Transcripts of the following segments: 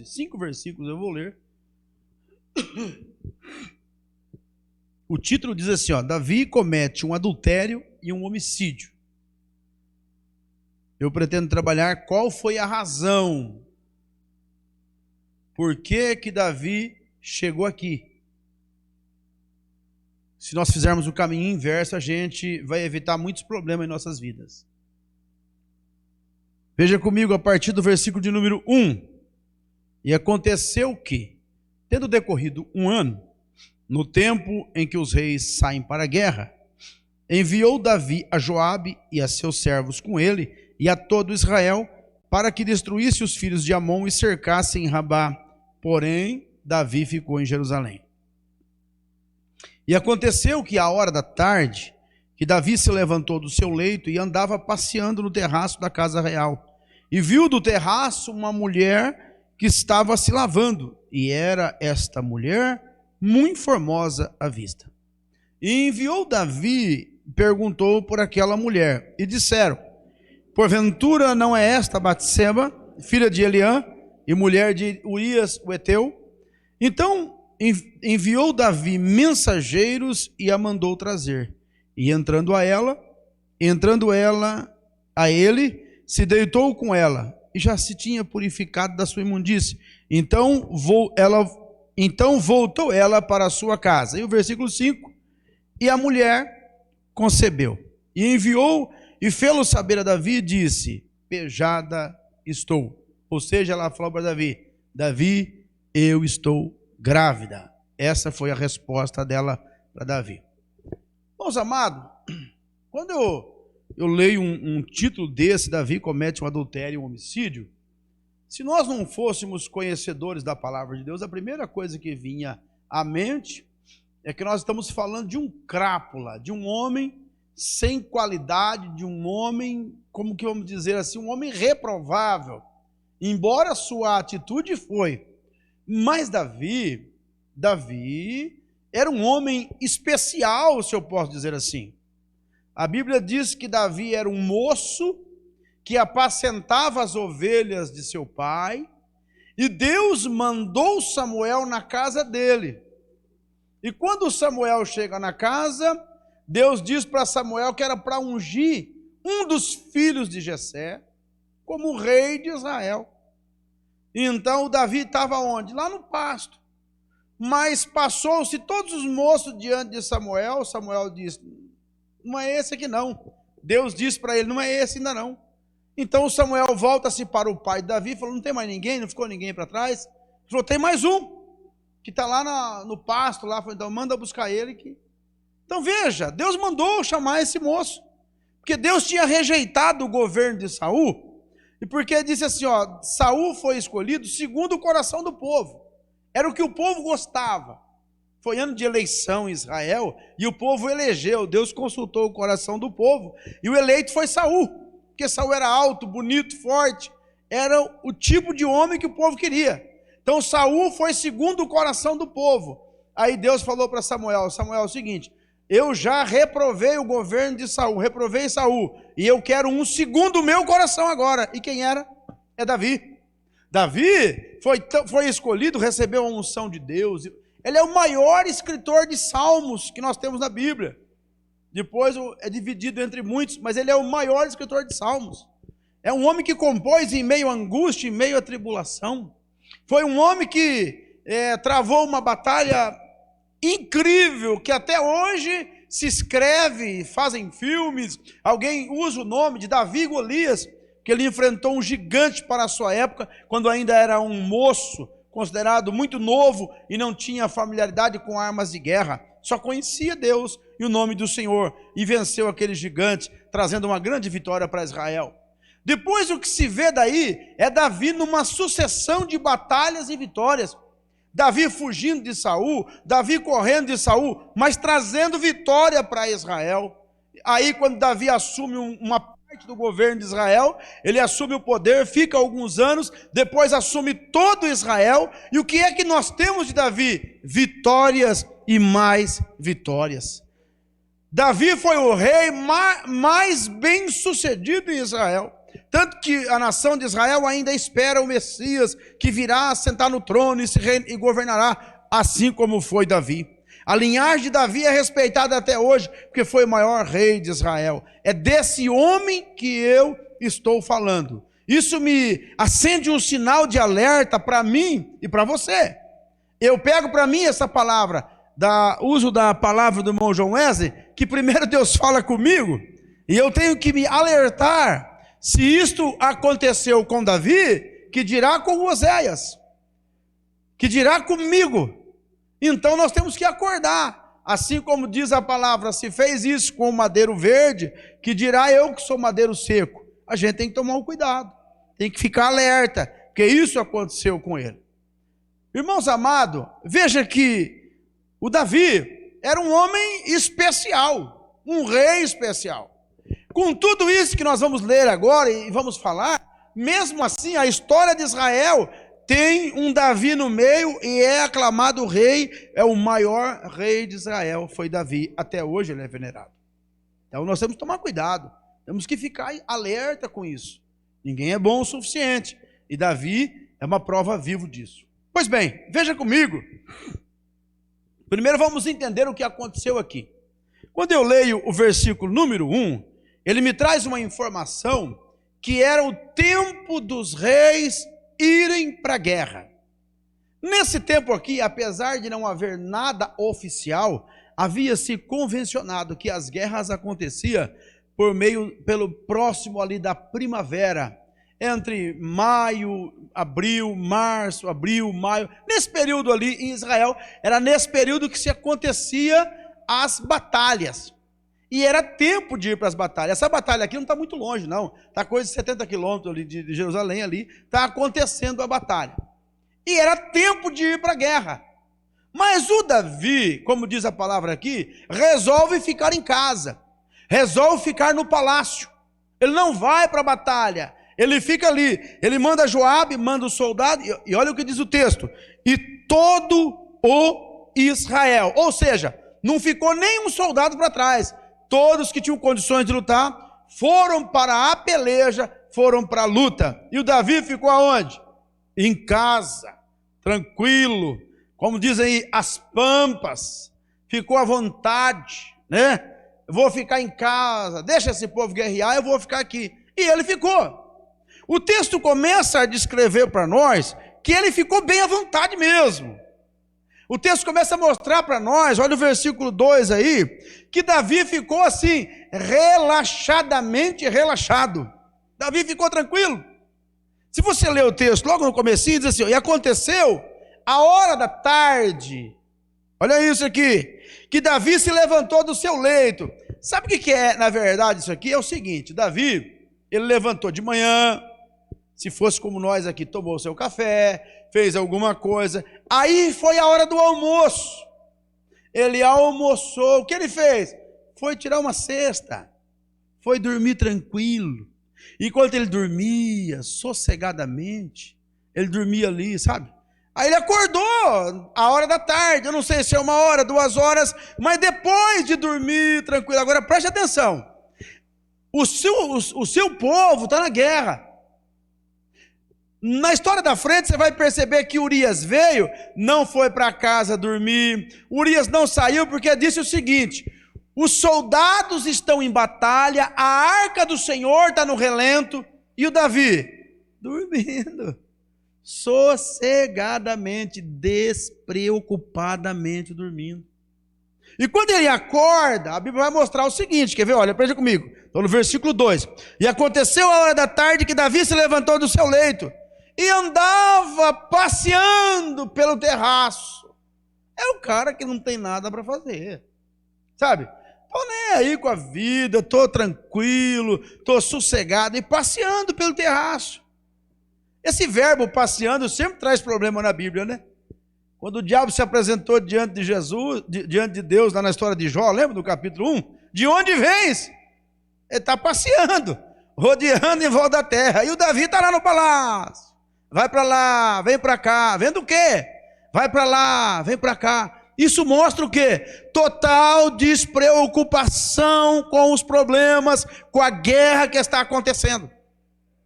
5 versículos, eu vou ler. O título diz assim, ó: Davi comete um adultério e um homicídio. Eu pretendo trabalhar qual foi a razão. Por que que Davi chegou aqui? Se nós fizermos o caminho inverso, a gente vai evitar muitos problemas em nossas vidas. Veja comigo a partir do versículo de número 1. E aconteceu que, tendo decorrido 1 ano, no tempo em que os reis saem para a guerra, enviou Davi a Joabe e a seus servos com ele e a todo Israel para que destruísse os filhos de Amon e cercassem Rabá. Porém, Davi ficou em Jerusalém. E aconteceu que à hora da tarde, que Davi se levantou do seu leito e andava passeando no terraço da casa real, e viu do terraço uma mulher que estava se lavando, e era esta mulher muito formosa à vista. E enviou Davi, perguntou por aquela mulher, e disseram: porventura não é esta Batseba, filha de Eliã, e mulher de Urias o Heteu? Então enviou Davi mensageiros e a mandou trazer. E entrando ela a ele, se deitou com ela, e já se tinha purificado da sua imundície. Então voltou ela para a sua casa. E o versículo 5, e a mulher concebeu, e enviou, e fê-lo saber a Davi, e disse: pejada estou. Ou seja, ela falou para Davi: Davi, eu estou grávida. Essa foi a resposta dela para Davi. Meus amados, quando eu leio um título desse, Davi comete um adultério e um homicídio, se nós não fôssemos conhecedores da palavra de Deus, a primeira coisa que vinha à mente é que nós estamos falando de um crápula, de um homem sem qualidade, de um homem, como que vamos dizer assim, um homem reprovável, embora sua atitude foi. Mas Davi era um homem especial, se eu posso dizer assim. A Bíblia diz que Davi era um moço que apacentava as ovelhas de seu pai, e Deus mandou Samuel na casa dele. E quando Samuel chega na casa, Deus diz para Samuel que era para ungir um dos filhos de Jessé como rei de Israel. Então o Davi estava onde? Lá no pasto. Mas passou-se todos os moços diante de Samuel. Samuel disse: não é esse aqui não. Deus disse para ele: não é esse ainda não. Então Samuel volta-se para o pai de Davi e falou: não tem mais ninguém? Não ficou ninguém para trás? Ele falou: tem mais um, que está lá no pasto. Lá. Falou: então manda buscar ele. Então veja, Deus mandou chamar esse moço, porque Deus tinha rejeitado o governo de Saul. E porque disse assim, ó, Saul foi escolhido segundo o coração do povo. Era o que o povo gostava. Foi ano de eleição em Israel, e o povo elegeu. Deus consultou o coração do povo, e o eleito foi Saul. Porque Saul era alto, bonito, forte. Era o tipo de homem que o povo queria. Então Saul foi segundo o coração do povo. Aí Deus falou para Samuel: Samuel, é o seguinte, eu já reprovei o governo de Saul, reprovei Saul, e eu quero um segundo o meu coração agora. E quem era? É Davi. Davi foi escolhido, recebeu a unção de Deus. Ele é o maior escritor de salmos que nós temos na Bíblia. Depois é dividido entre muitos, mas ele é o maior escritor de salmos. É um homem que compôs em meio à angústia, em meio à tribulação. Foi um homem que travou uma batalha incrível, que até hoje se escreve, fazem filmes, alguém usa o nome de Davi e Golias, que ele enfrentou um gigante para a sua época, quando ainda era um moço, considerado muito novo, e não tinha familiaridade com armas de guerra, só conhecia Deus e o nome do Senhor, e venceu aquele gigante, trazendo uma grande vitória para Israel. Depois o que se vê daí, é Davi numa sucessão de batalhas e vitórias, Davi fugindo de Saul, Davi correndo de Saul, mas trazendo vitória para Israel. Aí quando Davi assume uma parte do governo de Israel, ele assume o poder, fica alguns anos, depois assume todo Israel. E o que é que nós temos de Davi? Vitórias e mais vitórias. Davi foi o rei mais bem sucedido em Israel. Tanto que a nação de Israel ainda espera o Messias, que virá sentar no trono e governará, assim como foi Davi. A linhagem de Davi é respeitada até hoje, porque foi o maior rei de Israel. É desse homem que eu estou falando. Isso me acende um sinal de alerta para mim e para você. Eu pego para mim essa palavra, uso da palavra do irmão João Wesley, que primeiro Deus fala comigo, e eu tenho que me alertar, se isto aconteceu com Davi, que dirá com Oséias, que dirá comigo. Então nós temos que acordar, assim como diz a palavra, se fez isso com o madeiro verde, que dirá eu que sou madeiro seco. A gente tem que tomar um cuidado, tem que ficar alerta, porque isso aconteceu com ele. Irmãos amados, veja que o Davi era um homem especial, um rei especial. Com tudo isso que nós vamos ler agora e vamos falar, mesmo assim a história de Israel tem um Davi no meio e é aclamado rei, é o maior rei de Israel, foi Davi, até hoje ele é venerado. Então nós temos que tomar cuidado, temos que ficar alerta com isso. Ninguém é bom o suficiente, e Davi é uma prova viva disso. Pois bem, veja comigo, primeiro vamos entender o que aconteceu aqui. Quando eu leio o versículo número 1, ele me traz uma informação que era o tempo dos reis irem para a guerra. Nesse tempo aqui, apesar de não haver nada oficial, havia-se convencionado que as guerras aconteciam pelo próximo ali da primavera, entre maio, abril, março, abril, maio, nesse período ali em Israel, era nesse período que se acontecia as batalhas, e era tempo de ir para as batalhas. Essa batalha aqui não está muito longe não, está coisa de 70 quilômetros ali de Jerusalém ali, está acontecendo a batalha, e era tempo de ir para a guerra. Mas o Davi, como diz a palavra aqui, resolve ficar em casa, resolve ficar no palácio, ele não vai para a batalha, ele fica ali, ele manda Joabe, manda o soldado, e olha o que diz o texto, e todo o Israel, ou seja, não ficou nenhum soldado para trás, todos que tinham condições de lutar, foram para a peleja, foram para a luta, e o Davi ficou aonde? Em casa, tranquilo, como dizem aí, as pampas, ficou à vontade, né? Eu vou ficar em casa, deixa esse povo guerrear, eu vou ficar aqui, e ele ficou. O texto começa a descrever para nós que ele ficou bem à vontade mesmo. O texto começa a mostrar para nós, olha o versículo 2 aí, que Davi ficou assim, relaxadamente relaxado. Davi ficou tranquilo. Se você ler o texto logo no comecinho, diz assim, e aconteceu a hora da tarde, olha isso aqui, que Davi se levantou do seu leito. Sabe o que é, na verdade, isso aqui? É o seguinte, Davi, ele levantou de manhã, se fosse como nós aqui, tomou o seu café, fez alguma coisa, aí foi a hora do almoço, ele almoçou, o que ele fez? Foi tirar uma siesta, foi dormir tranquilo, enquanto ele dormia, sossegadamente, ele dormia ali, sabe? Aí ele acordou, a hora da tarde, eu não sei se é 1 hora, 2 horas, mas depois de dormir tranquilo, agora preste atenção, o seu povo está na guerra. Na história da frente você vai perceber que Urias veio, não foi para casa dormir, Urias não saiu porque disse o seguinte, os soldados estão em batalha, a arca do Senhor está no relento, e o Davi? Dormindo, sossegadamente, despreocupadamente dormindo. E quando ele acorda, a Bíblia vai mostrar o seguinte, quer ver? Olha, presta comigo, então no versículo 2, e aconteceu a hora da tarde que Davi se levantou do seu leito, e andava passeando pelo terraço. É o cara que não tem nada para fazer, sabe? Estou nem aí com a vida, estou tranquilo, estou sossegado, e passeando pelo terraço. Esse verbo passeando sempre traz problema na Bíblia, né? Quando o diabo se apresentou diante de Jesus, diante de Deus, lá na história de Jó, lembra do capítulo 1? De onde vens? Ele está passeando, rodeando em volta da terra, e o Davi está lá no palácio. Vai para lá, vem para cá, vendo o quê? Vai para lá, vem para cá. Isso mostra o quê? Total despreocupação com os problemas, com a guerra que está acontecendo.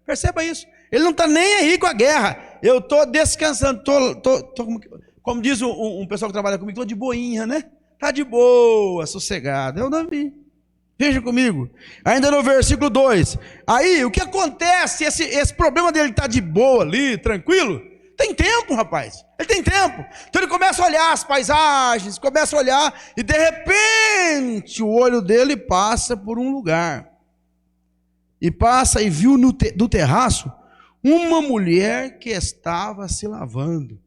Perceba isso. Ele não está nem aí com a guerra. Eu estou descansando, como diz um pessoal que trabalha comigo, estou de boinha, né? Está de boa, sossegado. É o Davi. Veja comigo. Ainda no versículo 2. Aí, o que acontece? Esse problema dele estar de boa ali, tranquilo. Tem tempo, rapaz. Ele tem tempo. Então ele começa a olhar as paisagens, começa a olhar, e de repente o olho dele passa por um lugar. E passa e viu do terraço uma mulher que estava se lavando.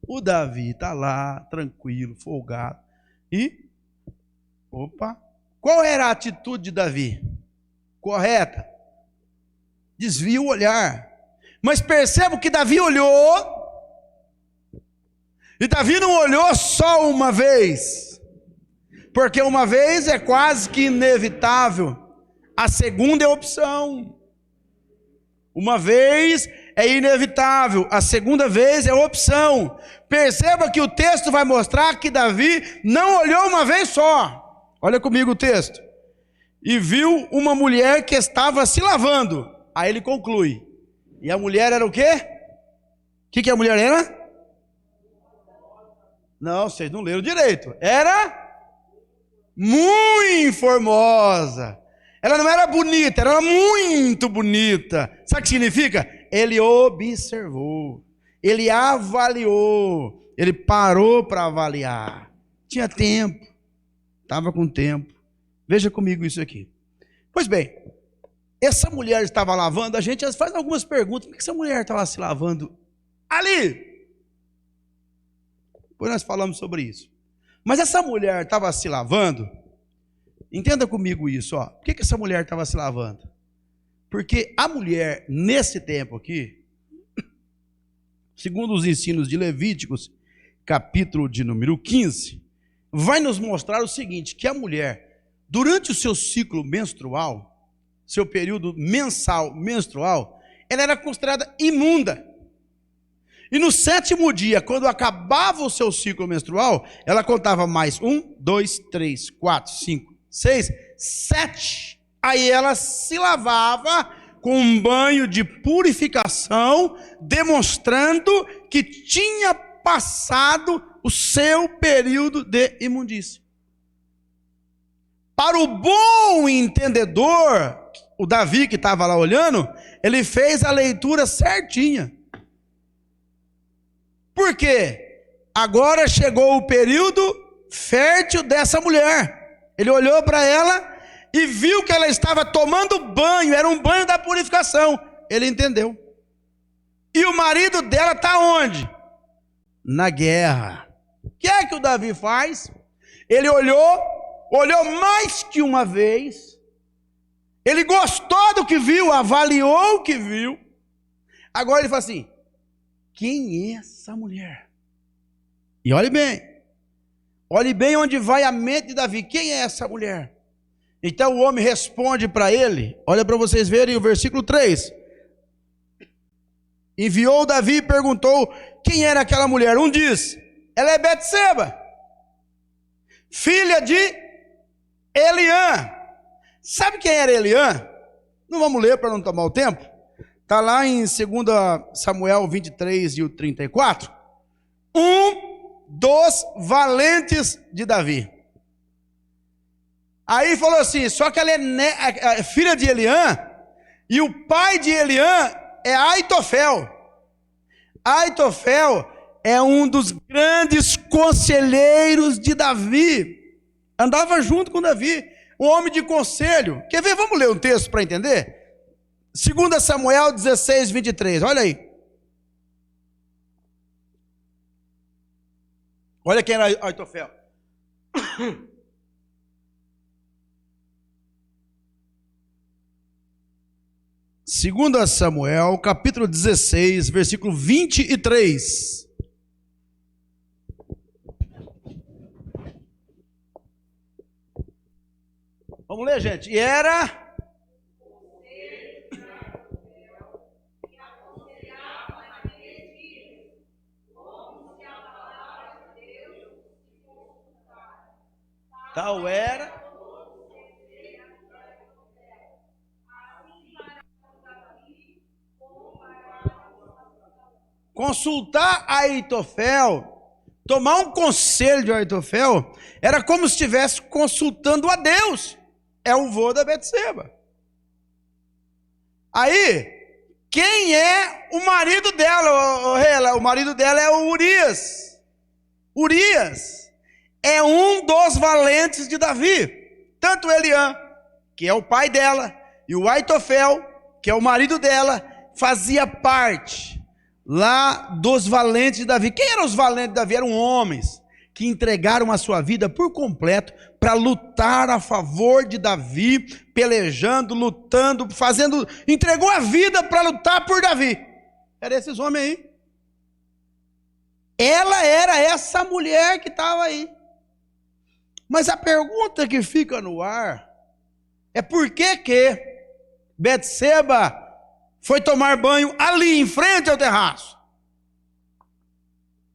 O Davi está lá, tranquilo, folgado. E, opa, qual era a atitude de Davi? Correta. Desvia o olhar. Mas perceba que Davi olhou. E Davi não olhou só uma vez. Porque uma vez é quase que inevitável. A segunda é opção. Uma vez é inevitável, a segunda vez é opção. Perceba que o texto vai mostrar que Davi não olhou uma vez só. Olha comigo o texto. E viu uma mulher que estava se lavando. Aí ele conclui. E a mulher era o quê? O que a mulher era? Não, vocês não leram direito. Era muito formosa. Ela não era bonita, ela era muito bonita. Sabe o que significa? Ele observou, ele avaliou, ele parou para avaliar. Tinha tempo, estava com tempo. Veja comigo isso aqui. Pois bem, essa mulher estava lavando, a gente faz algumas perguntas. Por que essa mulher estava se lavando ali? Depois nós falamos sobre isso. Mas essa mulher estava se lavando. Entenda comigo isso, ó. Por que essa mulher estava se lavando? Porque a mulher, nesse tempo aqui, segundo os ensinos de Levíticos, capítulo de número 15, vai nos mostrar o seguinte, que a mulher, durante o seu ciclo menstrual, seu período mensal menstrual, ela era considerada imunda. E no 7º dia, quando acabava o seu ciclo menstrual, ela contava mais 1, 2, 3, 4, 5, 6, 7. Aí ela se lavava com um banho de purificação, demonstrando que tinha passado o seu período de imundícia. Para o bom entendedor, o Davi que estava lá olhando, ele fez a leitura certinha. Por quê? Agora chegou o período fértil dessa mulher. Ele olhou para ela e viu que ela estava tomando banho, era um banho da purificação. Ele entendeu. E o marido dela está onde? Na guerra. O que é que o Davi faz? Ele olhou mais que uma vez. Ele gostou do que viu, avaliou o que viu. Agora ele fala assim: quem é essa mulher? E olhe bem onde vai a mente de Davi. Quem é essa mulher? Então o homem responde para ele, olha para vocês verem o versículo 3. Enviou Davi e perguntou quem era aquela mulher. Um diz, ela é Betseba, filha de Eliã. Sabe quem era Eliã? Não vamos ler para não tomar o tempo. Está lá em 2 Samuel 23 e o 34. Um dos valentes de Davi. Aí falou assim, só que ela é filha de Eliã, e o pai de Eliã é Aitofel. Aitofel é um dos grandes conselheiros de Davi. Andava junto com Davi, um homem de conselho. Quer ver? Vamos ler um texto para entender? 2 Samuel 16, 23, olha aí. Olha quem era Aitofel. 2 Samuel, capítulo 16, versículo 23. Vamos ler, gente. E era... Tal era... consultar Aitofel, tomar um conselho de Aitofel, era como se estivesse consultando a Deus. É o vô da Betseba. Aí, quem é o marido dela? O marido dela é o Urias. Urias é um dos valentes de Davi. Tanto Eliã, que é o pai dela, e o Aitofel, que é o marido dela, fazia parte lá dos valentes de Davi. Quem eram os valentes de Davi? Eram homens que entregaram a sua vida por completo para lutar a favor de Davi, pelejando, lutando, entregou a vida para lutar por Davi. Eram esses homens aí. Ela era essa mulher que estava aí. Mas a pergunta que fica no ar é por que Betseba foi tomar banho ali em frente ao terraço?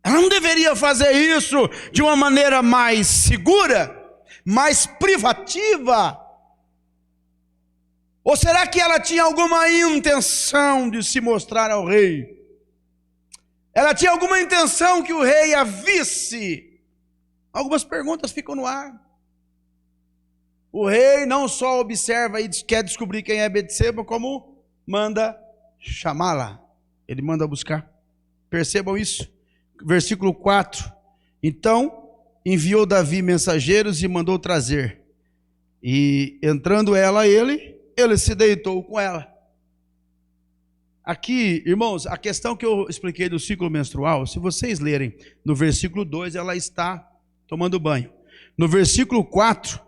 Ela não deveria fazer isso de uma maneira mais segura, mais privativa? Ou será que ela tinha alguma intenção de se mostrar ao rei? Ela tinha alguma intenção que o rei a visse? Algumas perguntas ficam no ar. O rei não só observa e quer descobrir quem é Betseba, como manda chamá-la. Ele manda buscar. Percebam isso. Versículo 4. Então enviou Davi mensageiros e mandou trazer. E entrando ela a ele se deitou com ela. Aqui, irmãos, a questão que eu expliquei do ciclo menstrual, se vocês lerem no versículo 2, ela está tomando banho. No versículo 4,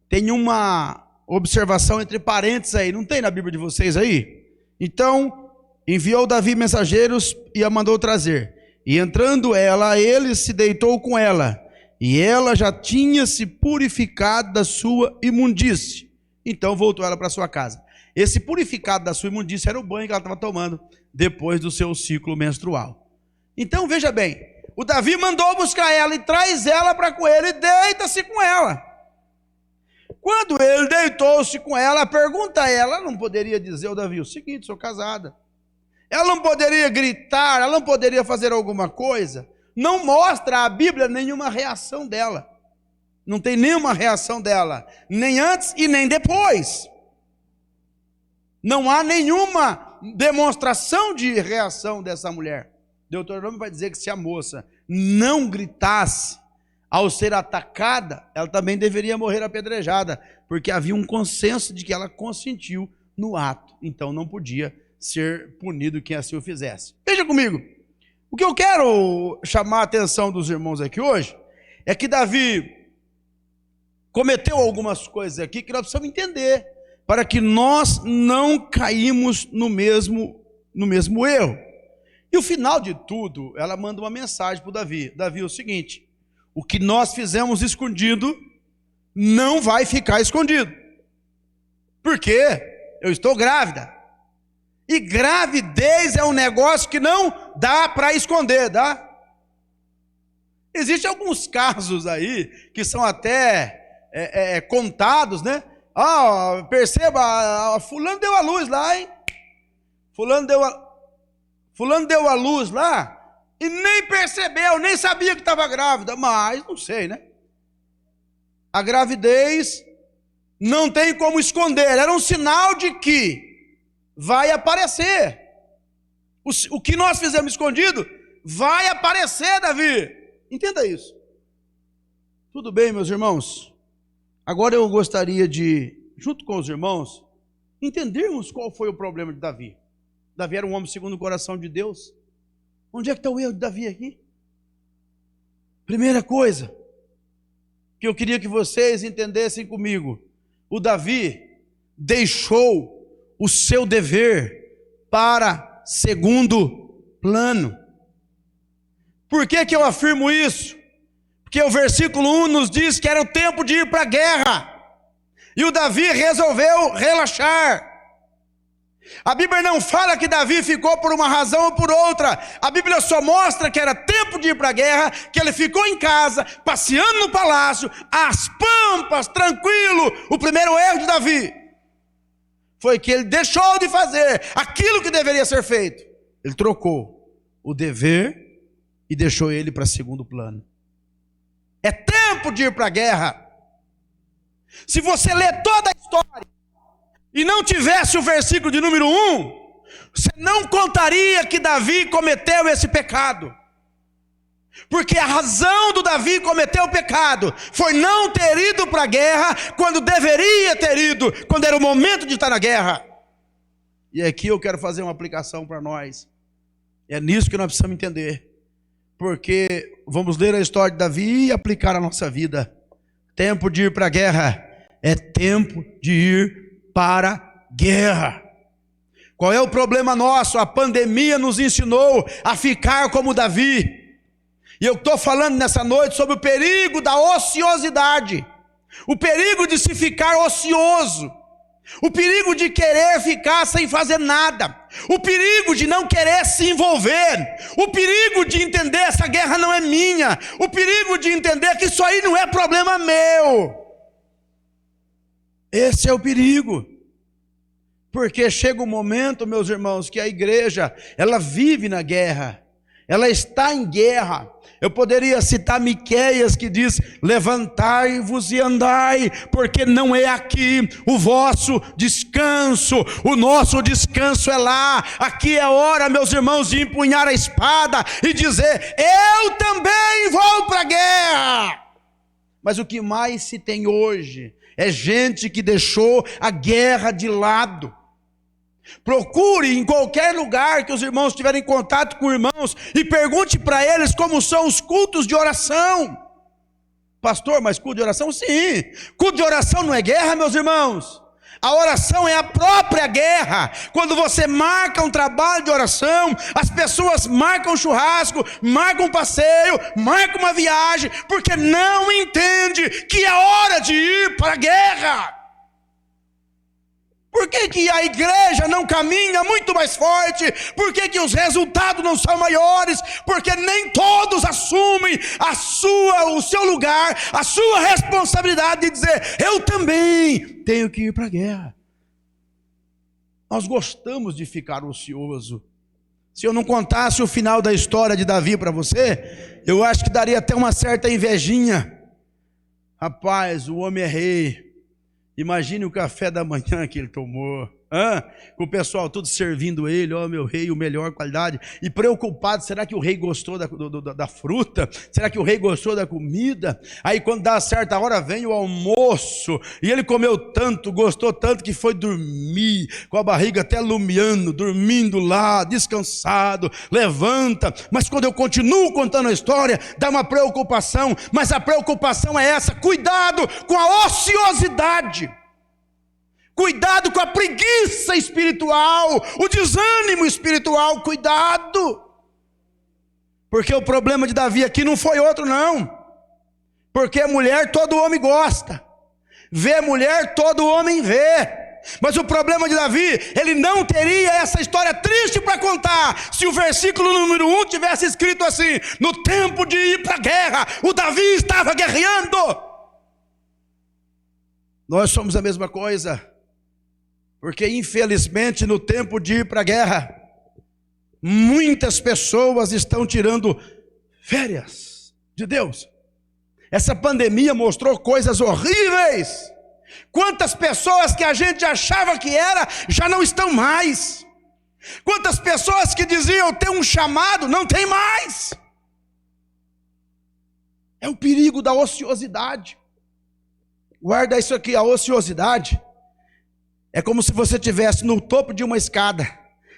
tem uma observação entre parênteses aí, não tem na Bíblia de vocês aí? Então, enviou Davi mensageiros e a mandou trazer. E entrando ela a ele, se deitou com ela. E ela já tinha se purificado da sua imundície. Então voltou ela para sua casa. Esse purificado da sua imundície era o banho que ela estava tomando depois do seu ciclo menstrual. Então veja bem, o Davi mandou buscar ela e traz ela para com ele e deita-se com ela. Quando ele deitou-se com ela, pergunta a ela não poderia dizer ao Davi o seguinte: sou casada. Ela não poderia gritar, ela não poderia fazer alguma coisa. Não mostra a Bíblia nenhuma reação dela. Não tem nenhuma reação dela, nem antes e nem depois. Não há nenhuma demonstração de reação dessa mulher. Deuteronômio vai dizer que se a moça não gritasse ao ser atacada, ela também deveria morrer apedrejada, porque havia um consenso de que ela consentiu no ato. Então não podia ser punido quem assim o fizesse. Veja comigo, o que eu quero chamar a atenção dos irmãos aqui hoje é que Davi cometeu algumas coisas aqui que nós precisamos entender, para que nós não caímos no mesmo erro. E o final de tudo, ela manda uma mensagem para o Davi. Davi, é o seguinte: o que nós fizemos escondido não vai ficar escondido. Por quê? Eu estou grávida. E gravidez é um negócio que não dá para esconder, dá? Existem alguns casos aí que são até contados, né? Perceba, fulano deu a luz lá, hein? Fulano deu a luz lá e nem percebeu, nem sabia que estava grávida, mas não sei, né? A gravidez não tem como esconder, era um sinal de que vai aparecer. O que nós fizemos escondido vai aparecer, Davi. Entenda isso. Tudo bem, meus irmãos? Agora eu gostaria de, junto com os irmãos, entendermos qual foi o problema de Davi. Davi era um homem segundo o coração de Deus. Onde é que está o erro de Davi aqui? Primeira coisa que eu queria que vocês entendessem comigo: o Davi deixou o seu dever para segundo plano. Por que eu afirmo isso? Porque o versículo 1 nos diz que era o tempo de ir para a guerra, e o Davi resolveu relaxar. A Bíblia não fala que Davi ficou por uma razão ou por outra. A Bíblia só mostra que era tempo de ir para a guerra, que ele ficou em casa, passeando no palácio, às pampas, tranquilo. O primeiro erro de Davi foi que ele deixou de fazer aquilo que deveria ser feito. Ele trocou o dever e deixou ele para segundo plano. É tempo de ir para a guerra. Se você ler toda a história e não tivesse o versículo de número 1, você não contaria que Davi cometeu esse pecado. Porque a razão do Davi cometer o pecado foi não ter ido para a guerra quando deveria ter ido, quando era o momento de estar na guerra. E aqui eu quero fazer uma aplicação para nós. É nisso que nós precisamos entender. Porque vamos ler a história de Davi e aplicar a nossa vida. Tempo de ir para a guerra é tempo de ir para a guerra. Qual é o problema nosso? A pandemia nos ensinou a ficar como Davi. E eu estou falando nessa noite sobre o perigo da ociosidade, o perigo de se ficar ocioso, o perigo de querer ficar sem fazer nada, o perigo de não querer se envolver, o perigo de entender essa guerra não é minha, o perigo de entender que isso aí não é problema meu. Esse é o perigo. Porque chega um momento, meus irmãos, que a igreja, ela vive na guerra, ela está em guerra. Eu poderia citar Miqueias que diz: levantai-vos e andai, porque não é aqui o vosso descanso, o nosso descanso é lá. Aqui é hora, meus irmãos, de empunhar a espada e dizer: eu também vou para a guerra. Mas o que mais se tem hoje é gente que deixou a guerra de lado. Procure em qualquer lugar que os irmãos estiverem em contato com irmãos e pergunte para eles como são os cultos de oração. Pastor, mas culto de oração? Sim. Culto de oração não é guerra, meus irmãos. A oração é a própria guerra. Quando você marca um trabalho de oração, as pessoas marcam churrasco, marcam um passeio, marcam uma viagem, porque não entende que é hora de ir para a guerra. Por que a igreja não caminha muito mais forte? Por que os resultados não são maiores? Porque nem todos assumem o seu lugar, a sua responsabilidade de dizer: eu também tenho que ir para a guerra. Nós gostamos de ficar ocioso. Se eu não contasse o final da história de Davi para você, eu acho que daria até uma certa invejinha. Rapaz, o homem é rei. Imagine o café da manhã que ele tomou, com o pessoal tudo servindo ele: ó, meu rei, o melhor qualidade, e preocupado: será que o rei gostou da fruta? Será que o rei gostou da comida? Aí quando dá certa hora vem o almoço, e ele comeu tanto, gostou tanto, que foi dormir, com a barriga até lumiando, dormindo lá, descansado, levanta. Mas quando eu continuo contando a história, dá uma preocupação, mas a preocupação é essa: cuidado com a ociosidade. Cuidado com a preguiça espiritual, o desânimo espiritual, cuidado. Porque o problema de Davi aqui não foi outro não. Porque mulher todo homem gosta, vê mulher todo homem vê. Mas o problema de Davi, ele não teria essa história triste para contar se o versículo número 1 tivesse escrito assim: no tempo de ir para a guerra, o Davi estava guerreando. Nós somos a mesma coisa. Porque infelizmente no tempo de ir para a guerra, muitas pessoas estão tirando férias de Deus. Essa pandemia mostrou coisas horríveis. Quantas pessoas que a gente achava que era, já não estão mais. Quantas pessoas que diziam ter um chamado, não tem mais. É o perigo da ociosidade. Guarda isso aqui: a ociosidade é como se você estivesse no topo de uma escada.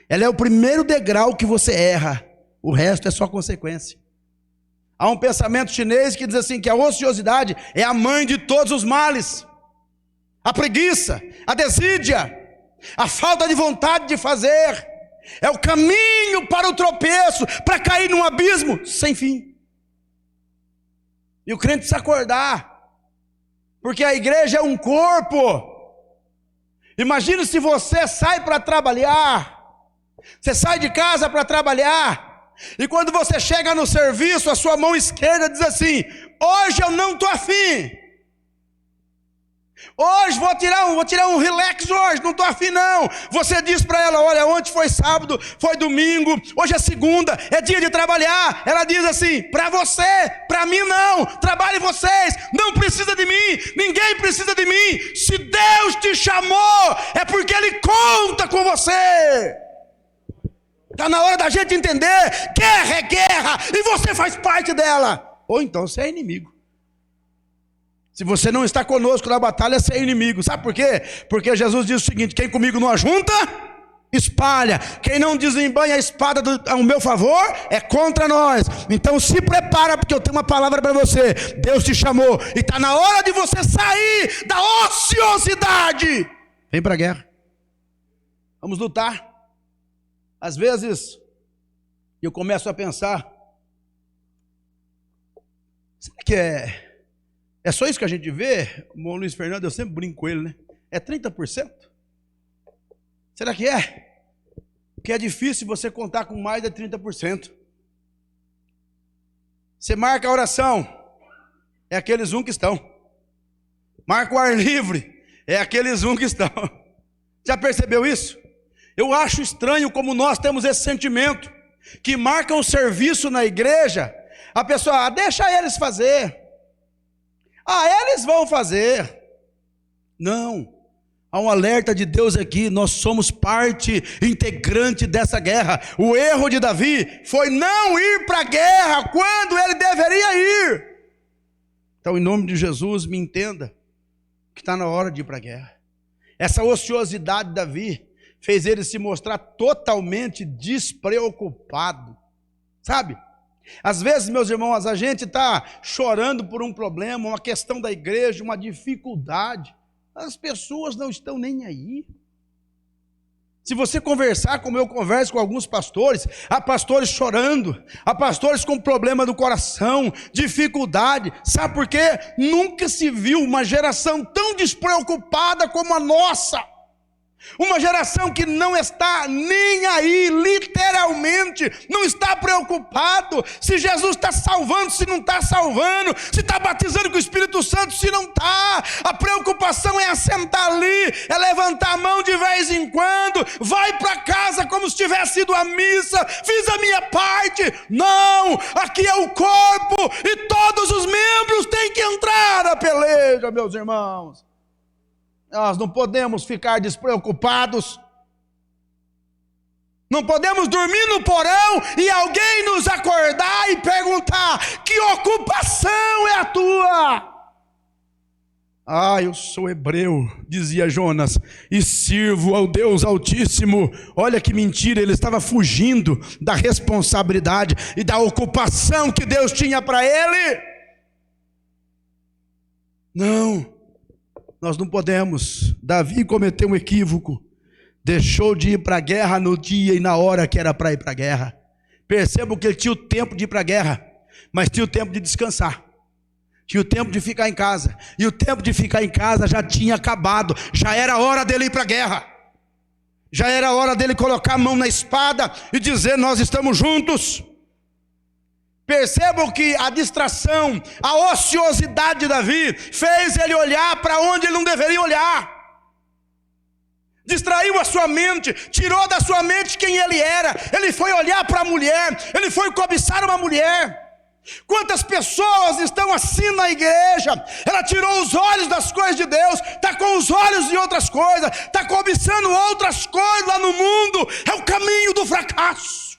Ela é o primeiro degrau que você erra, o resto é só consequência. Há um pensamento chinês que diz assim, que a ociosidade é a mãe de todos os males. A preguiça, a desídia, a falta de vontade de fazer, é o caminho para o tropeço, para cair num abismo sem fim. E o crente precisa acordar, porque a igreja é um corpo. Imagine se você sai para trabalhar, você sai de casa para trabalhar, e quando você chega no serviço, a sua mão esquerda diz assim: hoje eu não estou afim. Hoje vou tirar um relax hoje, não estou afim não. Você diz para ela, olha, ontem foi sábado, foi domingo, hoje é segunda, é dia de trabalhar. Ela diz assim, para você, para mim não, trabalhem vocês, não precisa de mim, ninguém precisa de mim. Se Deus te chamou, é porque Ele conta com você. Está na hora da gente entender, guerra é guerra, e você faz parte dela. Ou então você é inimigo. Se você não está conosco na batalha, você é inimigo. Sabe por quê? Porque Jesus diz o seguinte, quem comigo não ajunta, espalha. Quem não desembanha a espada ao meu favor, é contra nós. Então se prepara, porque eu tenho uma palavra para você. Deus te chamou, e está na hora de você sair da ociosidade. Vem para a guerra. Vamos lutar. Às vezes, eu começo a pensar, será que é só isso que a gente vê? O Luiz Fernando, eu sempre brinco com ele, né? É 30%? Será que é? Porque é difícil você contar com mais de 30%. Você marca a oração, é aqueles que estão. Marca o ar livre, é aqueles que estão. Já percebeu isso? Eu acho estranho como nós temos esse sentimento, que marcam o serviço na igreja, a pessoa, deixa eles fazer. Eles vão fazer. Não, há um alerta de Deus aqui, nós somos parte integrante dessa guerra. O erro de Davi foi não ir para a guerra quando ele deveria ir. Então, em nome de Jesus, me entenda que está na hora de ir para a guerra. Essa ociosidade de Davi fez ele se mostrar totalmente despreocupado, sabe? Às vezes, meus irmãos, a gente está chorando por um problema, uma questão da igreja, uma dificuldade. As pessoas não estão nem aí. Se você conversar como eu converso com alguns pastores, há pastores chorando, há pastores com problema do coração, dificuldade. Sabe por quê? Nunca se viu uma geração tão despreocupada como a nossa. Uma geração que não está nem aí, literalmente, não está preocupado se Jesus está salvando, se não está salvando, se está batizando com o Espírito Santo, se não está. A preocupação é assentar ali, é levantar a mão de vez em quando, vai para casa como se tivesse ido à missa, fiz a minha parte. Não, aqui é o corpo e todos os membros têm que entrar na peleja, meus irmãos. Nós não podemos ficar despreocupados. Não podemos dormir no porão e alguém nos acordar e perguntar: que ocupação é a tua? Eu sou hebreu, dizia Jonas, e sirvo ao Deus Altíssimo. Olha que mentira, ele estava fugindo da responsabilidade e da ocupação que Deus tinha para ele. Não. Nós não podemos. Davi cometeu um equívoco. Deixou de ir para a guerra no dia e na hora que era para ir para a guerra. Percebam que ele tinha o tempo de ir para a guerra, mas tinha o tempo de descansar. Tinha o tempo de ficar em casa. E o tempo de ficar em casa já tinha acabado. Já era hora dele ir para a guerra. Já era hora dele colocar a mão na espada e dizer: nós estamos juntos. Percebam que a distração, a ociosidade de Davi fez ele olhar para onde ele não deveria olhar. Distraiu a sua mente, tirou da sua mente quem ele era. Ele foi olhar para a mulher, ele foi cobiçar uma mulher. Quantas pessoas estão assim na igreja? Ela tirou os olhos das coisas de Deus, está com os olhos de outras coisas, está cobiçando outras coisas lá no mundo. É o caminho do fracasso.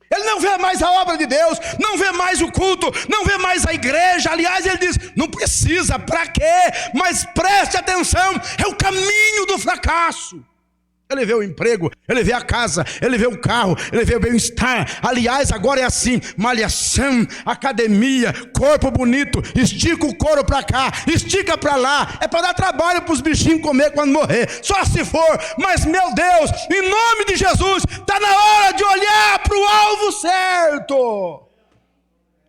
Ele não vê mais a obra de Deus, não vê mais o culto, não vê mais a igreja. Aliás, ele diz: não precisa, para quê? Mas preste atenção, é o caminho do fracasso. Ele vê o emprego, ele vê a casa, ele vê o carro, ele vê o bem-estar. Aliás, agora é assim: malhação, academia, corpo bonito, estica o couro para cá, estica para lá. É para dar trabalho para os bichinhos comer quando morrer, só se for. Mas, meu Deus, em nome de Jesus, está na hora de olhar para o alvo certo.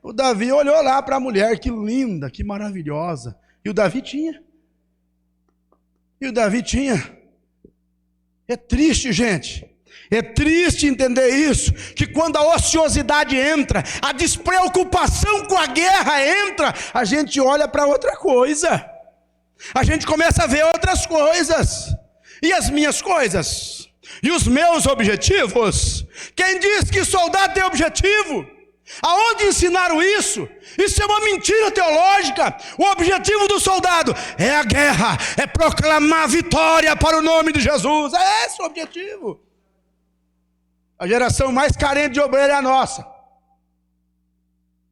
O Davi olhou lá para a mulher, que linda, que maravilhosa. E o Davi tinha. É triste, gente. É triste entender isso, que quando a ociosidade entra, a despreocupação com a guerra entra, a gente olha para outra coisa. a gente começa a ver outras coisas. E as minhas coisas? E os meus objetivos? Quem diz que soldado tem objetivo? Aonde ensinaram isso? Isso é uma mentira teológica. O objetivo do soldado é a guerra, é proclamar a vitória para o nome de Jesus. É esse o objetivo. A geração mais carente de obreiro é a nossa,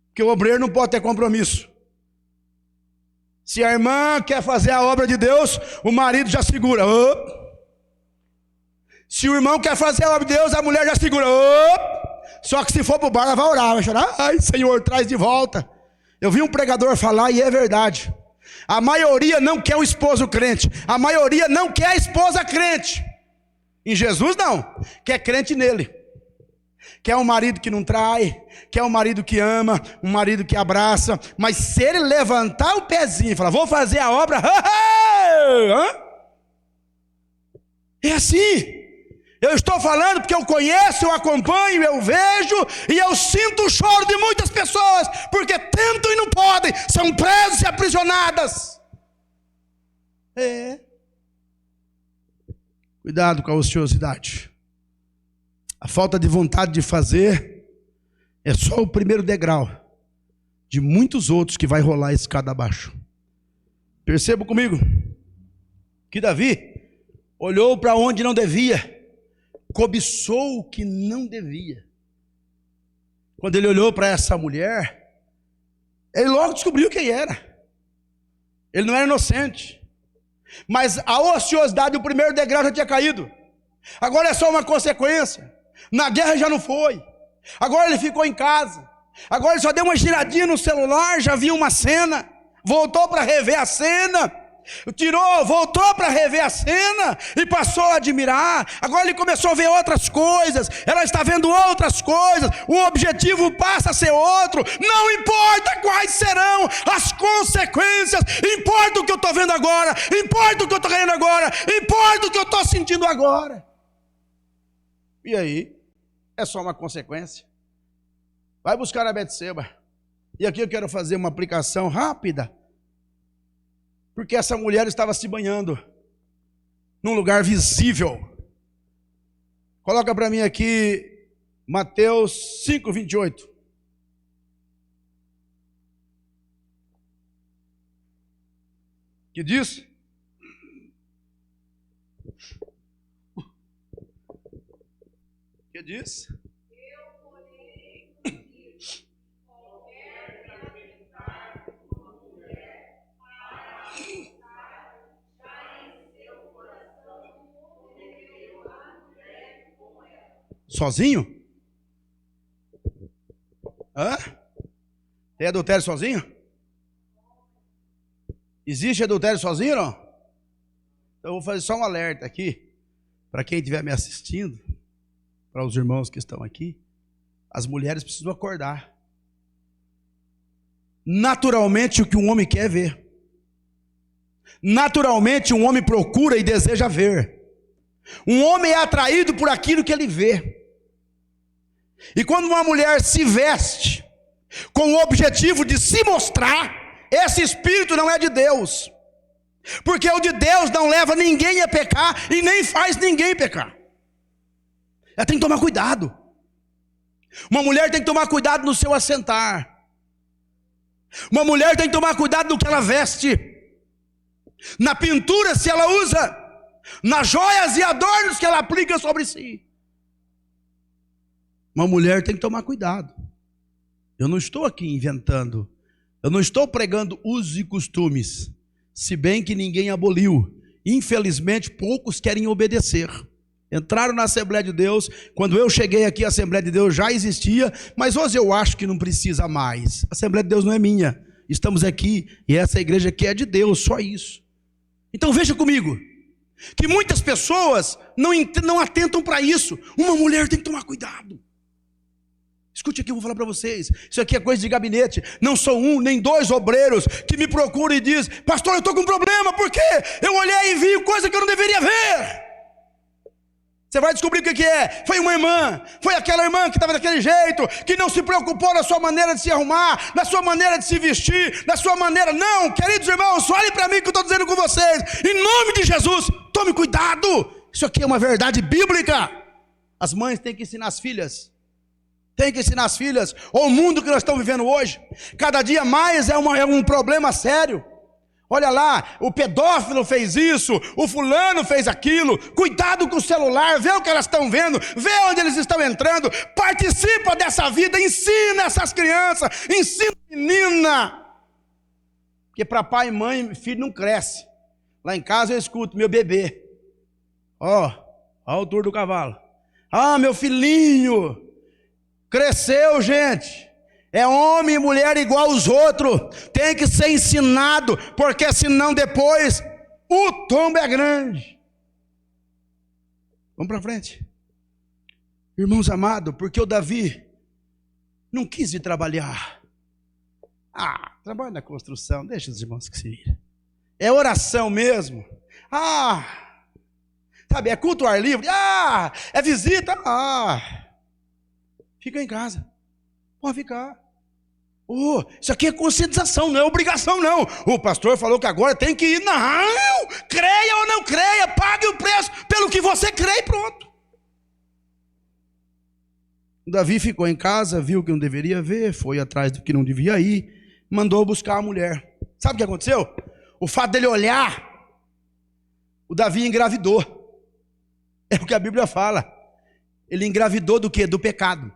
porque o obreiro não pode ter compromisso. Se a irmã quer fazer a obra de Deus, o marido já segura. Se o irmão quer fazer a obra de Deus, a mulher já segura. Só que se for para o bar, ela vai orar, vai chorar. Ai, Senhor, traz de volta. Eu vi um pregador falar e é verdade. A maioria não quer o esposo crente. A maioria não quer a esposa crente. Em Jesus não. Quer crente nele. Quer um marido que não trai. Quer um marido que ama. Um marido que abraça. Mas se ele levantar o pezinho e falar, vou fazer a obra. É assim. Eu estou falando porque eu conheço, eu acompanho, eu vejo e eu sinto o choro de muitas pessoas, porque tentam e não podem, são presas e aprisionadas. Cuidado com a ociosidade. A falta de vontade de fazer é só o primeiro degrau de muitos outros que vai rolar a escada abaixo. Perceba comigo que Davi olhou para onde não devia, cobiçou o que não devia. Quando ele olhou para essa mulher, ele logo descobriu quem era. Ele não era inocente, mas a ociosidade do primeiro degrau já tinha caído. Agora é só uma consequência. Na guerra já não foi. Agora ele ficou em casa. Agora ele só deu uma giradinha no celular, já viu uma cena, voltou para rever a cena. Voltou para rever a cena e passou a admirar. Agora ele começou a ver outras coisas. Ela está vendo outras coisas. O objetivo passa a ser outro. Não importa quais serão as consequências. Importa o que eu estou vendo agora. Importa o que eu estou ganhando agora. Importa o que eu estou sentindo agora. E aí? É só uma consequência. Vai buscar a Betseba. E aqui eu quero fazer uma aplicação rápida. Porque essa mulher estava se banhando num lugar visível. Coloca para mim aqui Mateus 5:28. Que diz? Que diz? Sozinho? Tem adultério sozinho? Existe adultério sozinho ou não? Então eu vou fazer só um alerta aqui, para quem estiver me assistindo, para os irmãos que estão aqui. As mulheres precisam acordar. Naturalmente o que um homem quer é ver. Naturalmente um homem procura e deseja ver. Um homem é atraído por aquilo que ele vê. E quando uma mulher se veste com o objetivo de se mostrar, esse espírito não é de Deus. Porque o de Deus não leva ninguém a pecar e nem faz ninguém pecar. Ela tem que tomar cuidado. Uma mulher tem que tomar cuidado no seu assentar. Uma mulher tem que tomar cuidado no que ela veste, na pintura se ela usa, nas joias e adornos que ela aplica sobre si. Uma mulher tem que tomar cuidado. Eu não estou aqui inventando. Eu não estou pregando usos e costumes. Se bem que ninguém aboliu. Infelizmente, poucos querem obedecer. Entraram na Assembleia de Deus. Quando eu cheguei aqui, a Assembleia de Deus já existia. Mas hoje eu acho que não precisa mais. A Assembleia de Deus não é minha. Estamos aqui e essa igreja aqui é de Deus, só isso. Então veja comigo, que muitas pessoas não atentam para isso. Uma mulher tem que tomar cuidado. Escute aqui, eu vou falar para vocês. Isso aqui é coisa de gabinete. Não sou um, nem dois obreiros que me procuram e dizem: pastor, eu estou com um problema, porque eu olhei e vi coisa que eu não deveria ver. Você vai descobrir o que é. Foi uma irmã, foi aquela irmã que estava daquele jeito, que não se preocupou na sua maneira de se arrumar, na sua maneira de se vestir, na sua maneira. Não, queridos irmãos, olhem para mim que eu estou dizendo com vocês. Em nome de Jesus, tome cuidado. Isso aqui é uma verdade bíblica. As mães têm que ensinar as filhas. Tem que ensinar as filhas. Ou o mundo que nós estamos vivendo hoje, cada dia mais é um problema sério. Olha lá, o pedófilo fez isso, o fulano fez aquilo. Cuidado com o celular, vê o que elas estão vendo, vê onde eles estão entrando. Participa dessa vida, ensina essas crianças, ensina a menina. Porque para pai e mãe, filho não cresce. Lá em casa eu escuto, meu bebê. Ó a altura do cavalo. Ah, meu filhinho. Cresceu, gente. É homem e mulher igual aos outros. Tem que ser ensinado, porque senão depois o tombo é grande. Vamos para frente. Irmãos amados, porque o Davi não quis ir trabalhar. Trabalho na construção, deixa os irmãos que se viram. É oração mesmo. Sabe, é culto ao ar livre. É visita. Fica em casa. Pode ficar. Isso aqui é conscientização, não é obrigação não. O pastor falou que agora tem que ir. Não, creia ou não creia, pague o preço pelo que você crê e pronto. Davi ficou em casa, viu que não deveria ver, foi atrás do que não devia ir, mandou buscar a mulher. Sabe o que aconteceu? O fato dele olhar, o Davi engravidou. É o que a Bíblia fala. Ele engravidou do quê? Do pecado.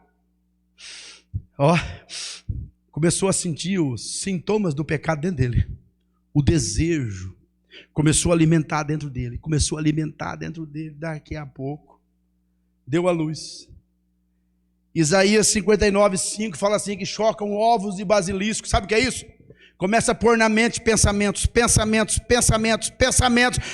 Começou a sentir os sintomas do pecado dentro dele. O desejo começou a alimentar dentro dele. Começou a alimentar dentro dele. Daqui a pouco deu a luz. Isaías 59:5 fala assim, que chocam ovos de basilisco. Sabe o que é isso? Começa a pôr na mente pensamentos.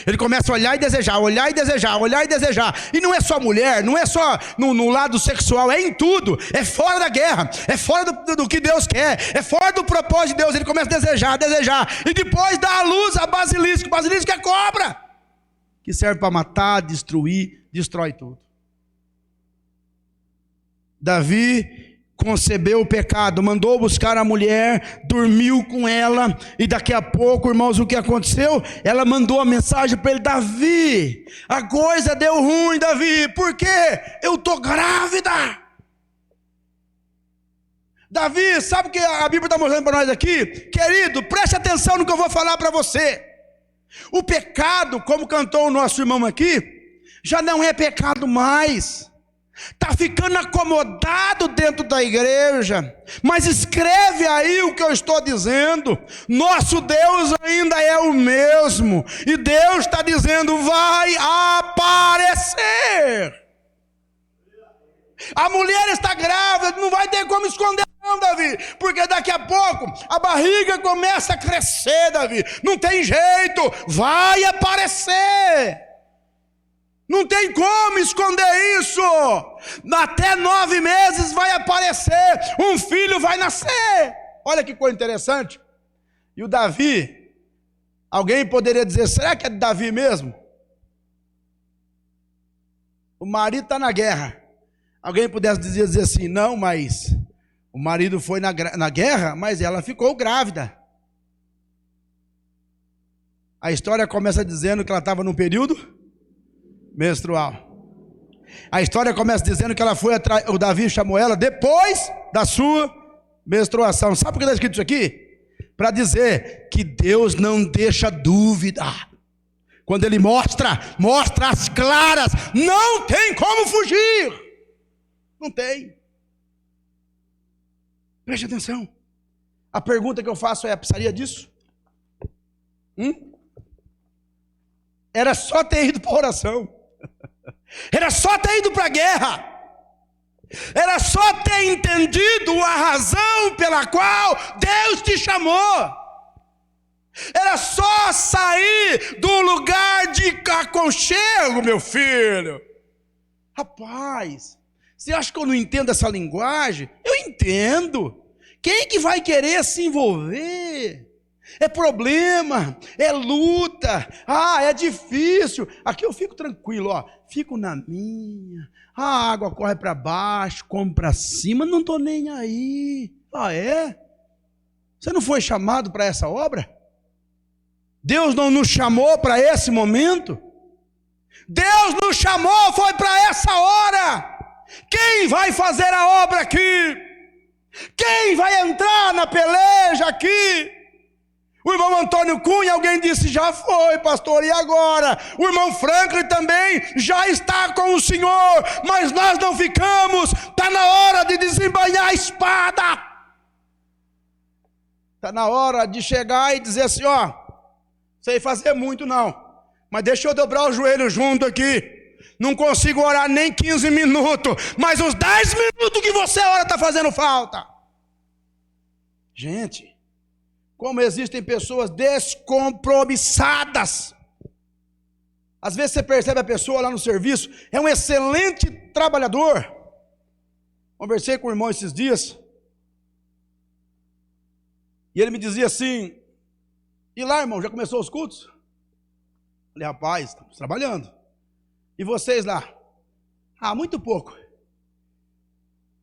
Ele começa a olhar e desejar, olhar e desejar, olhar e desejar. E não é só mulher, não é só no lado sexual, é em tudo. É fora da guerra, é fora do que Deus quer, é fora do propósito de Deus. Ele começa a desejar. E depois dá a luz a basilisco. Basilisco é cobra, que serve para matar, destruir, destrói tudo. Davi concebeu o pecado, mandou buscar a mulher, dormiu com ela, e daqui a pouco, irmãos, o que aconteceu? Ela mandou a mensagem para ele: Davi, a coisa deu ruim, Davi. Por quê? Eu estou grávida. Davi, sabe o que a Bíblia está mostrando para nós aqui? Querido, preste atenção no que eu vou falar para você. O pecado, como cantou o nosso irmão aqui, já não é pecado mais. Está ficando acomodado dentro da igreja, mas escreve aí o que eu estou dizendo. Nosso Deus ainda é o mesmo, e Deus está dizendo: vai aparecer. A mulher está grávida, não vai ter como esconder não, Davi, porque daqui a pouco a barriga começa a crescer, Davi, não tem jeito, vai aparecer. Não tem como esconder isso. Até 9 meses vai aparecer, um filho vai nascer. Olha que coisa interessante. E o Davi, alguém poderia dizer: será que é de Davi mesmo? O marido está na guerra. Alguém pudesse dizer assim: não, mas o marido foi na guerra, mas ela ficou grávida. A história começa dizendo que ela estava num período menstrual. A história começa dizendo que ela foi atrás, o Davi chamou ela depois da sua menstruação. Sabe por que está escrito isso aqui? Para dizer que Deus não deixa dúvida. Quando Ele mostra as claras, não tem como fugir. Não tem. Preste atenção. A pergunta que eu faço é: precisaria disso? Era só ter ido para a oração. Era só ter ido para a guerra. Era só ter entendido a razão pela qual Deus te chamou. Era só sair do lugar de aconchego, meu filho. Rapaz, você acha que eu não entendo essa linguagem? Eu entendo. Quem que vai querer se envolver? é problema, é luta, é difícil. Aqui eu fico tranquilo, fico na minha. A água corre para baixo, como para cima, não estou nem aí. É? Você não foi chamado para essa obra? Deus não nos chamou para esse momento? Deus nos chamou, foi para essa hora. Quem vai fazer a obra aqui? Quem vai entrar na peleja aqui? O irmão Antônio Cunha, alguém disse, já foi, pastor, e agora? O irmão Franklin também já está com o Senhor, mas nós não ficamos. Está na hora de desembainhar a espada. Está na hora de chegar e dizer assim, sei fazer muito não, mas deixa eu dobrar o joelho junto aqui. Não consigo orar nem 15 minutos, mas os 10 minutos que você ora está fazendo falta. Gente, como existem pessoas descompromissadas. Às vezes você percebe a pessoa lá no serviço, é um excelente trabalhador. Conversei com o irmão esses dias, e ele me dizia assim, e lá, irmão, já começou os cultos? Falei, rapaz, estamos trabalhando. E vocês lá? Muito pouco.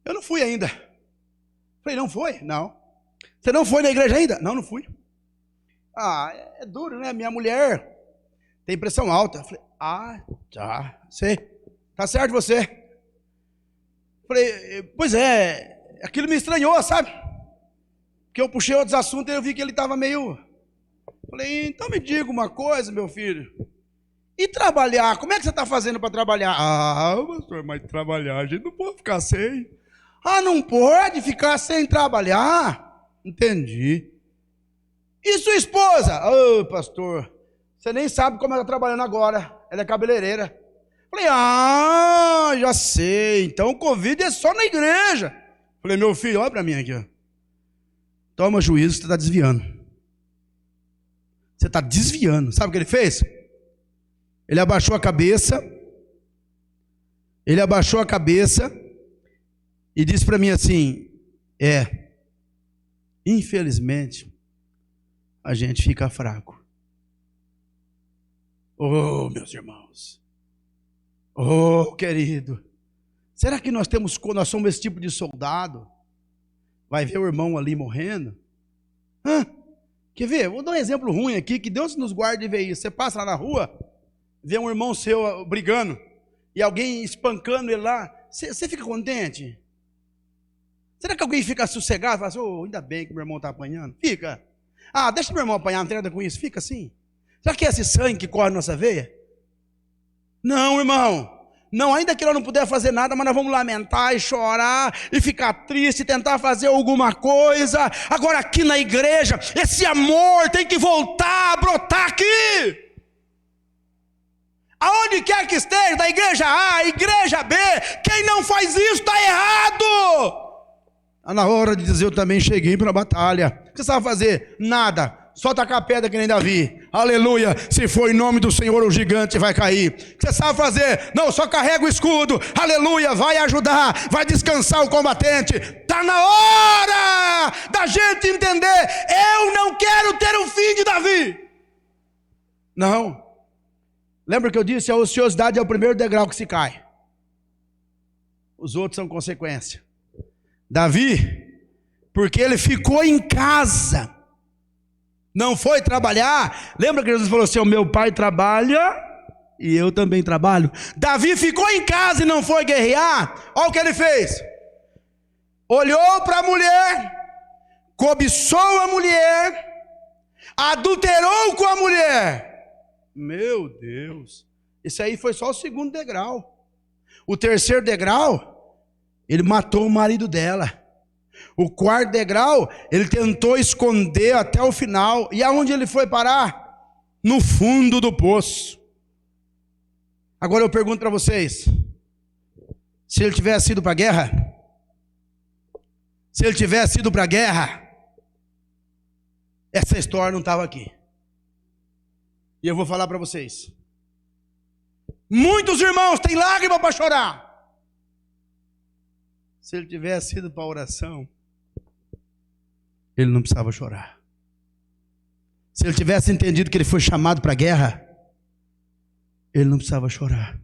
Eu não fui ainda. Falei, não foi? Não. Você não foi na igreja ainda? Não, não fui. É duro, né? Minha mulher tem pressão alta. Falei, já, sei. Tá certo você. Falei, pois é, aquilo me estranhou, sabe? Porque eu puxei outros assuntos e eu vi que ele estava meio... Falei, então me diga uma coisa, meu filho. E trabalhar? Como é que você está fazendo para trabalhar? Pastor, mas trabalhar, a gente não pode ficar sem. Não pode ficar sem trabalhar? Entendi. E sua esposa? Pastor, você nem sabe como ela está trabalhando agora. Ela é cabeleireira. Falei, já sei. Então o Covid é só na igreja. Falei, meu filho, olha para mim aqui. Toma juízo, você está desviando. Você está desviando. Sabe o que ele fez? Ele abaixou a cabeça. E disse para mim assim, infelizmente, a gente fica fraco. Meus irmãos. Querido. Será que nós somos esse tipo de soldado? Vai ver o irmão ali morrendo? Quer ver? Vou dar um exemplo ruim aqui, que Deus nos guarde de ver isso. Você passa lá na rua, vê um irmão seu brigando, e alguém espancando ele lá, você fica contente? Será que alguém fica sossegado? Fala assim, ainda bem que meu irmão está apanhando. Fica. Deixa meu irmão apanhar, não tem nada com isso. Fica assim. Será que é esse sangue que corre na nossa veia? Não, irmão. Não, ainda que nós não puder fazer nada, mas nós vamos lamentar e chorar, e ficar triste, e tentar fazer alguma coisa. Agora aqui na igreja, esse amor tem que voltar a brotar aqui. Aonde quer que esteja, da igreja A, igreja B, quem não faz isso está errado. Na hora de dizer, eu também cheguei para a batalha. O que você sabe fazer? Nada. Só tacar pedra que nem Davi. Aleluia. Se for em nome do Senhor, o gigante vai cair. O que você sabe fazer? Não, só carrega o escudo. Aleluia. Vai ajudar. Vai descansar o combatente. Está na hora da gente entender. Eu não quero ter o fim de Davi. Não. Lembra que eu disse? A ociosidade é o primeiro degrau que se cai. Os outros são consequência. Davi, porque ele ficou em casa, não foi trabalhar. Lembra que Jesus falou assim, o meu pai trabalha e eu também trabalho. Davi ficou em casa e não foi guerrear. Olha o que ele fez. Olhou para a mulher, cobiçou a mulher, adulterou com a mulher. Meu Deus, isso aí foi só o segundo degrau. O terceiro degrau, ele matou o marido dela. O quarto degrau, ele tentou esconder até o final. E aonde ele foi parar? No fundo do poço. Agora eu pergunto para vocês, se ele tivesse ido para a guerra, essa história não estava aqui. E eu vou falar para vocês, muitos irmãos têm lágrima para chorar. Se ele tivesse ido para a oração, ele não precisava chorar. Se ele tivesse entendido que ele foi chamado para a guerra, ele não precisava chorar.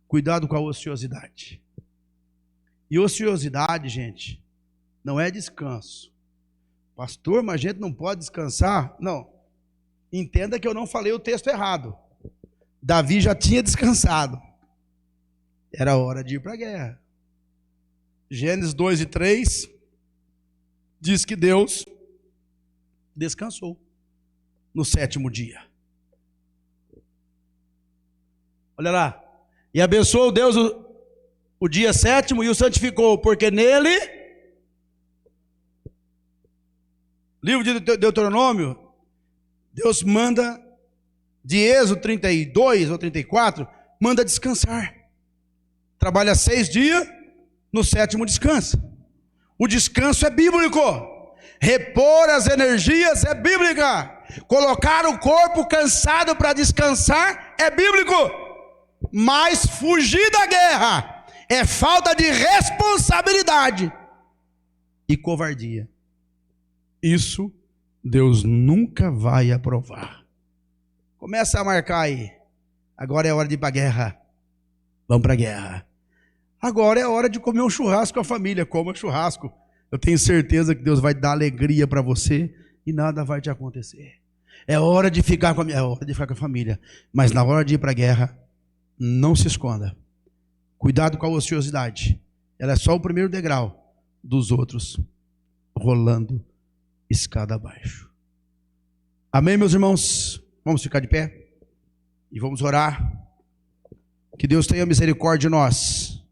Cuidado com a ociosidade. E ociosidade, gente, não é descanso. Pastor, mas a gente não pode descansar? Não. Entenda que eu não falei o texto errado. Davi já tinha descansado. Era hora de ir para a guerra. Gênesis 2 e 3 diz que Deus descansou no 7º dia. Olha lá. E abençoou Deus o dia 7º e o santificou, porque nele, livro de Deuteronômio, Deus manda, de Êxodo 32 ou 34, manda descansar. Trabalha 6 dias, no 7º descansa. O descanso é bíblico. Repor as energias é bíblica. Colocar o corpo cansado para descansar é bíblico. Mas fugir da guerra é falta de responsabilidade e covardia. Isso Deus nunca vai aprovar. Começa a marcar aí. Agora é hora de ir para a guerra. Vamos para a guerra. Agora é hora de comer um churrasco com a família. Coma churrasco. Eu tenho certeza que Deus vai dar alegria para você e nada vai te acontecer. É hora de ficar com a família. Mas na hora de ir para a guerra, não se esconda. Cuidado com a ociosidade. Ela é só o primeiro degrau dos outros rolando escada abaixo. Amém, meus irmãos? Vamos ficar de pé e vamos orar. Que Deus tenha misericórdia de nós.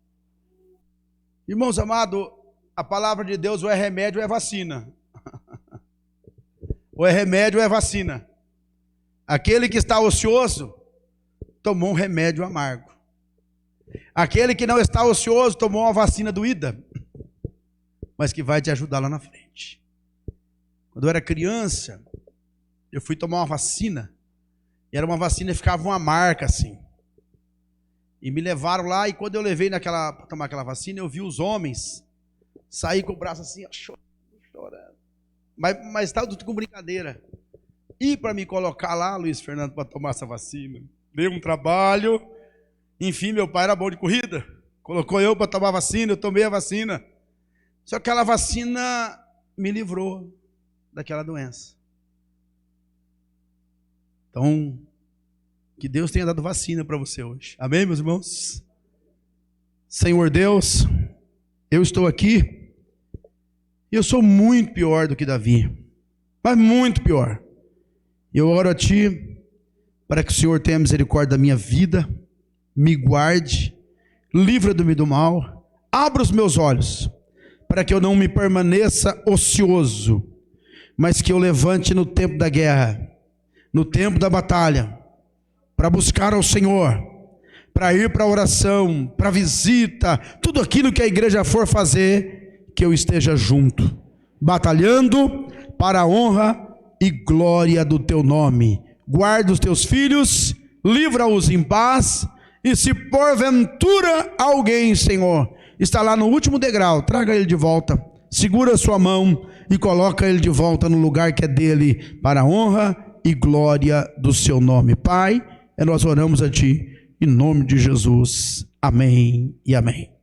Irmãos amados, a palavra de Deus ou é remédio ou é vacina. Ou é remédio ou é vacina. Aquele que está ocioso tomou um remédio amargo. Aquele que não está ocioso tomou uma vacina doída, mas que vai te ajudar lá na frente. Quando eu era criança, eu fui tomar uma vacina, e era uma vacina e ficava uma marca assim. E me levaram lá, e quando eu levei para tomar aquela vacina, eu vi os homens sair com o braço assim, chorando. Mas estava tudo com brincadeira. E para me colocar lá, Luiz Fernando, para tomar essa vacina, deu um trabalho. Enfim, meu pai era bom de corrida, colocou eu para tomar vacina, eu tomei a vacina. Só que aquela vacina me livrou daquela doença. Então, que Deus tenha dado vacina para você hoje. Amém, meus irmãos? Senhor Deus, eu estou aqui e eu sou muito pior do que Davi, mas muito pior. Eu oro a Ti para que o Senhor tenha misericórdia da minha vida, me guarde, livra-me do mal, abra os meus olhos, para que eu não me permaneça ocioso, mas que eu levante no tempo da guerra, no tempo da batalha, para buscar ao Senhor, para ir para a oração, para a visita, tudo aquilo que a igreja for fazer, que eu esteja junto, batalhando para a honra e glória do Teu nome. Guarda os Teus filhos, livra-os em paz. E se porventura alguém, Senhor, está lá no último degrau, traga ele de volta, segura a sua mão e coloca ele de volta no lugar que é dele, para a honra e glória do Seu nome. Pai, nós oramos a Ti, em nome de Jesus. Amém e amém.